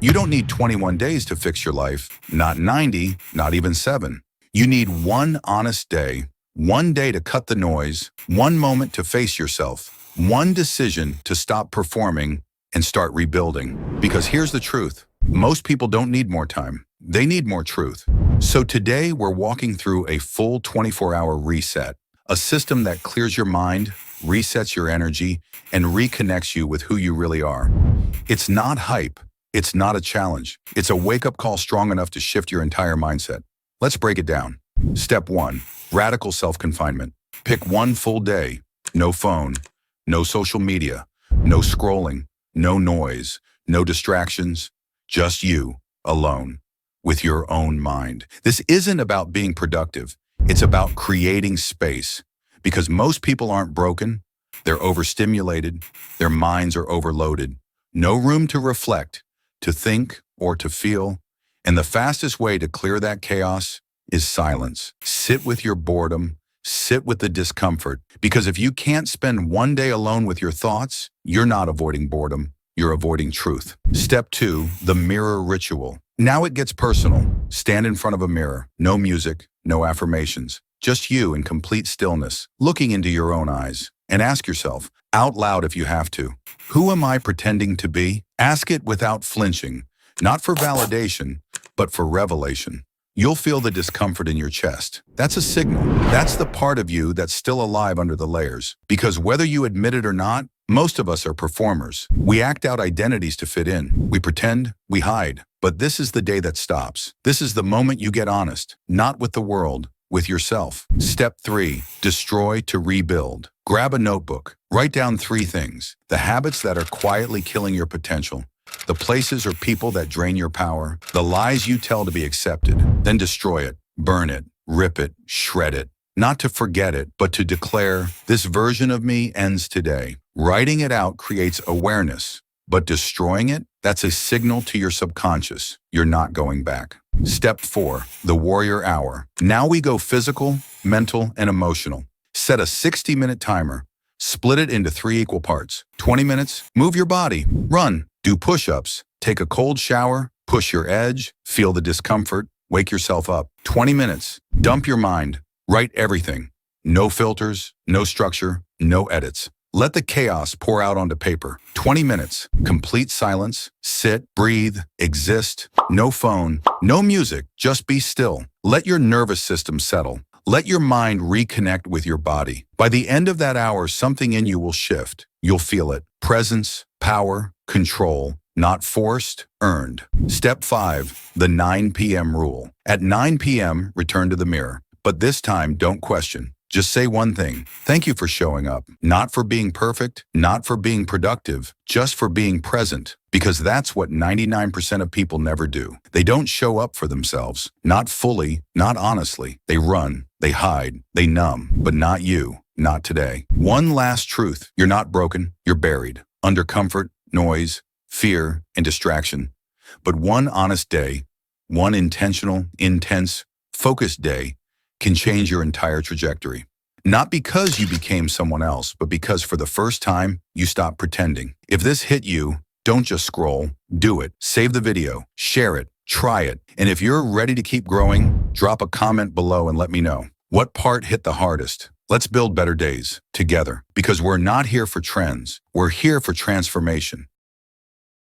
You don't need 21 days to fix your life, not 90, not even 7. You need one honest day, one day to cut the noise, one moment to face yourself, one decision to stop performing and start rebuilding. Because here's the truth. Most people don't need more time. They need more truth. So today we're walking through a full 24-hour reset, a system that clears your mind, resets your energy, and reconnects you with who you really are. It's not hype. It's not a challenge. It's a wake-up call strong enough to shift your entire mindset. Let's break it down. Step 1, radical self-confinement. Pick one full day. No phone, no social media, no scrolling, no noise, no distractions, just you, alone, with your own mind. This isn't about being productive. It's about creating space. Because most people aren't broken, they're overstimulated, their minds are overloaded. No room to reflect, to think, or to feel. And the fastest way to clear that chaos is silence. Sit with your boredom, sit with the discomfort. Because if you can't spend one day alone with your thoughts, you're not avoiding boredom, you're avoiding truth. Step 2, the mirror ritual. Now it gets personal. Stand in front of a mirror. No music, no affirmations. Just you in complete stillness, looking into your own eyes. And ask yourself, out loud if you have to, who am I pretending to be? Ask it without flinching, not for validation, but for revelation. You'll feel the discomfort in your chest. That's a signal. That's the part of you that's still alive under the layers. Because whether you admit it or not, most of us are performers. We act out identities to fit in. We pretend, we hide. But this is the day that stops. This is the moment you get honest, not with the world, with yourself. Step 3, destroy to rebuild. Grab a notebook. Write down 3 things. The habits that are quietly killing your potential. The places or people that drain your power. The lies you tell to be accepted. Then destroy it, burn it, rip it, shred it. Not to forget it, but to declare, this version of me ends today. Writing it out creates awareness, but destroying it, that's a signal to your subconscious. You're not going back. Step 4, the warrior hour. Now we go physical, mental, and emotional. Set a 60-minute timer. Split it into 3 equal parts. 20 minutes, move your body, run, do push-ups, take a cold shower, push your edge, feel the discomfort, wake yourself up. 20 minutes, dump your mind, write everything. No filters, no structure, no edits. Let the chaos pour out onto paper. 20 minutes, complete silence, sit, breathe, exist. No phone, no music, just be still. Let your nervous system settle. Let your mind reconnect with your body. By the end of that hour, something in you will shift. You'll feel it. Presence, power, control, not forced, earned. Step 5, the 9 p.m. rule. At 9 p.m., return to the mirror. But this time, don't question. Just say one thing. Thank you for showing up. Not for being perfect, not for being productive, just for being present. Because that's what 99% of people never do. They don't show up for themselves. Not fully, not honestly. They run, they hide, they numb. But not you, not today. One last truth. You're not broken, you're buried. Under comfort, noise, fear, and distraction. But one honest day, one intentional, intense, focused day, can change your entire trajectory. Not because you became someone else, but because for the first time, you stopped pretending. If this hit you, don't just scroll, do it. Save the video, share it, try it. And if you're ready to keep growing, drop a comment below and let me know. What part hit the hardest? Let's build better days together because we're not here for trends. We're here for transformation.